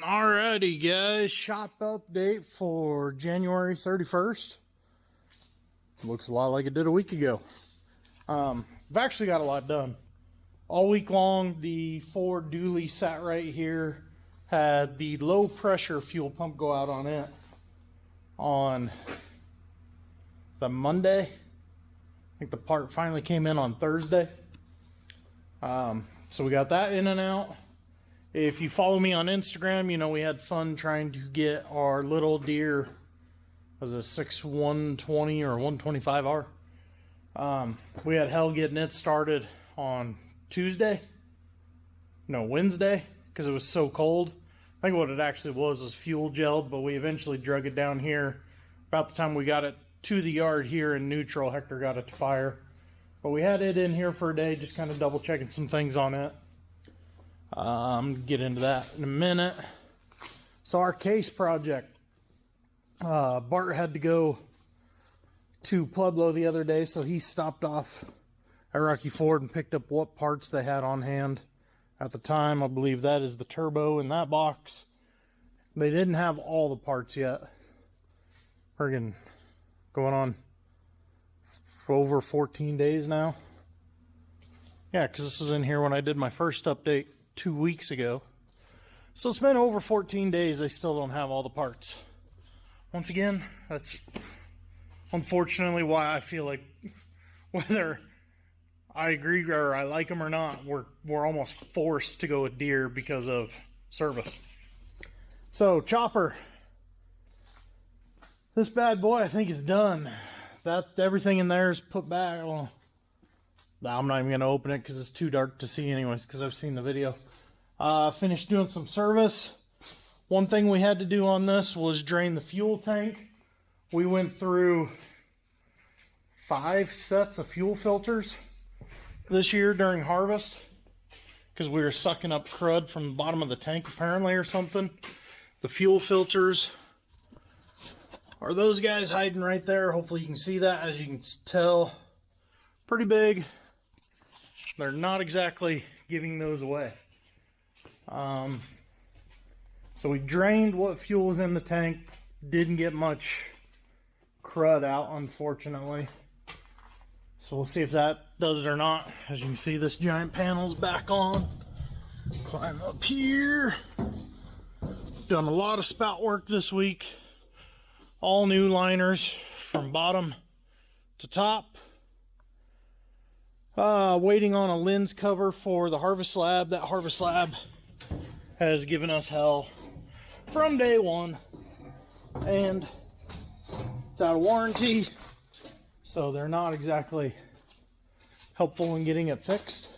Alrighty, guys. Shop update for January 31st. Looks a lot like it did a week ago. I've actually got a lot done. All week long, the Ford dually sat right here. Had the low pressure fuel pump go out on it on, is that Monday? I think the part finally came in on Thursday. So we got that in and out. If you follow me on Instagram, you know we had fun trying to get our little deer, was it 6120 or 125R? We had hell getting it started on Wednesday, because it was so cold. I think what it actually was fuel gelled, but we eventually drug it down here. About the time we got it to the yard here in neutral, Hector got it to fire. But we had it in here for a day, just kind of double checking some things on it. I'm gonna get into that in a minute. So our case project, Bart had to go to Pueblo the other day, so he stopped off at Rocky Ford and picked up what parts they had on hand at the time. I believe that is the turbo in that box. They didn't have all the parts yet. Friggin' going on for over 14 days now. Yeah, because this was in here when I did my first update 2 weeks ago. So it's been over 14 days. They still don't have all the parts. Once again, that's unfortunately why I feel like whether I agree or I like them or not, we're almost forced to go with deer because of service. So chopper, this bad boy I think is done. That's everything in there is put back. Well, I'm not even going to open it because it's too dark to see anyways, because I've seen the video. Finished doing some service. One thing we had to do on this was drain the fuel tank. We went through 5 sets of fuel filters this year during harvest because we were sucking up crud from the bottom of the tank apparently or something. The fuel filters are those guys hiding right there. Hopefully you can see that. As you can tell, pretty big. They're not exactly giving those away. So we drained what fuel was in the tank. Didn't get much crud out, unfortunately. So we'll see if that does it or not. As you can see, this giant panel's back on. Climb up here. Done a lot of spout work this week. All new liners from bottom to top. Waiting on a lens cover for the Harvest Lab. That Harvest Lab has given us hell from day one, and it's out of warranty, so they're not exactly helpful in getting it fixed.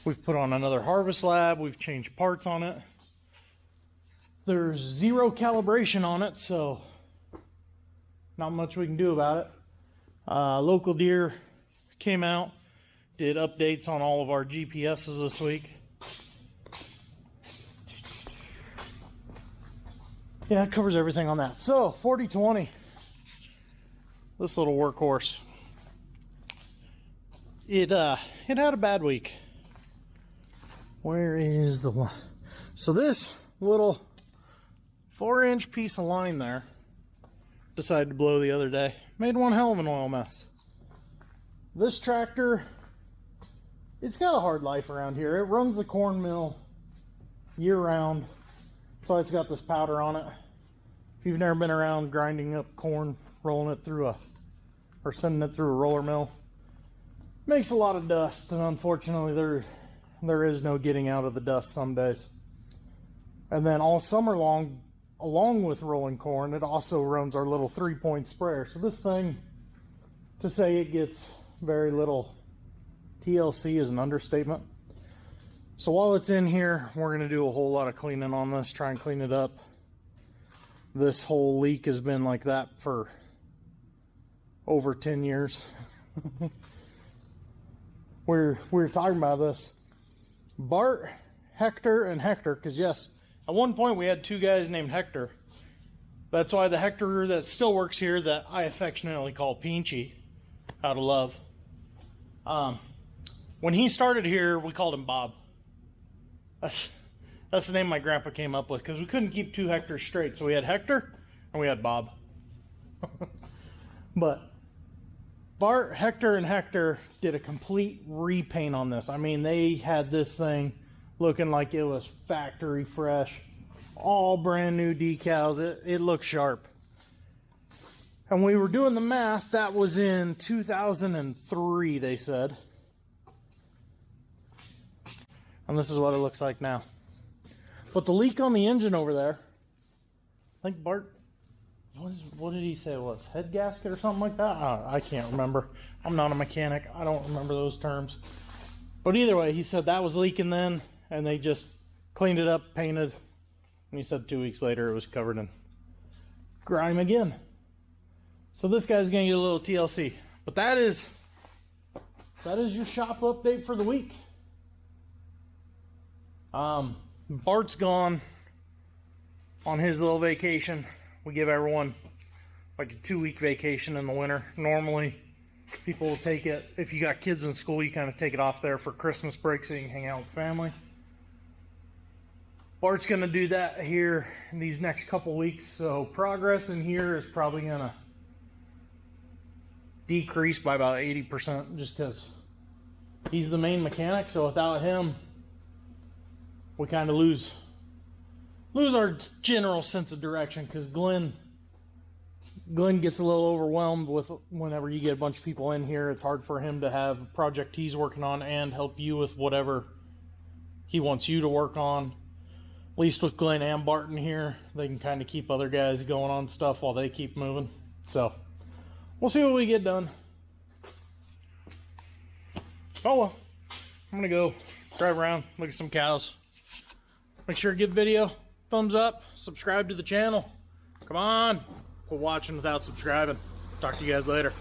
We've put on another Harvest Lab. We've changed parts on it. There's 0 calibration on it, so not much we can do about it. Local Deer came out, did updates on all of our GPSs this week. Yeah, it covers everything on that. So 4020, this little workhorse, it had a bad week. Where is the one? So this little 4-inch piece of line there decided to blow the other day. Made one hell of an oil mess. This tractor, it's got a hard life around here. It runs the corn mill year round. That's why it's got this powder on it. If you've never been around grinding up corn, rolling it through or sending it through a roller mill, it makes a lot of dust, and unfortunately there is no getting out of the dust some days. And then all summer long, along with rolling corn, it also runs our little 3-point sprayer. So this thing, to say it gets very little TLC is an understatement. So while it's in here, we're going to do a whole lot of cleaning on this, try and clean it up. This whole leak has been like that for over 10 years. we were talking about this. Bart, Hector, and Hector, because yes, at one point we had 2 guys named Hector. That's why the Hector that still works here, that I affectionately call Pinchy, out of love. When he started here, we called him Bob. That's the name my grandpa came up with, because we couldn't keep 2 Hectors straight. So we had Hector and we had Bob. But Bart, Hector, and Hector did a complete repaint on this. I mean, they had this thing looking like it was factory fresh. All brand new decals. It looked sharp. And we were doing the math. That was in 2003, they said. And this is what it looks like now. But the leak on the engine over there, I think Bart, what did he say it was? Head gasket or something like that? I can't remember. I'm not a mechanic. I don't remember those terms. But either way, he said that was leaking then, and they just cleaned it up, painted, and he said 2 weeks later it was covered in grime again. So this guy's going to get a little TLC. But that is your shop update for the week. Bart's gone on his little vacation. We give everyone like a 2-week vacation in the winter. Normally, people will take it, if you got kids in school, you kind of take it off there for Christmas break so you can hang out with family. Bart's going to do that here in these next couple weeks, so progress in here is probably going to decrease by about 80% just because he's the main mechanic. So without him, we kind of lose our general sense of direction, because Glenn gets a little overwhelmed with whenever you get a bunch of people in here. It's hard for him to have a project he's working on and help you with whatever he wants you to work on. At least with Glenn and Barton here, they can kind of keep other guys going on stuff while they keep moving. So we'll see what we get done. Oh well, I'm gonna go drive around, look at some cows. Make sure to give the video thumbs up, subscribe to the channel. Come on, quit watching without subscribing. Talk to you guys later.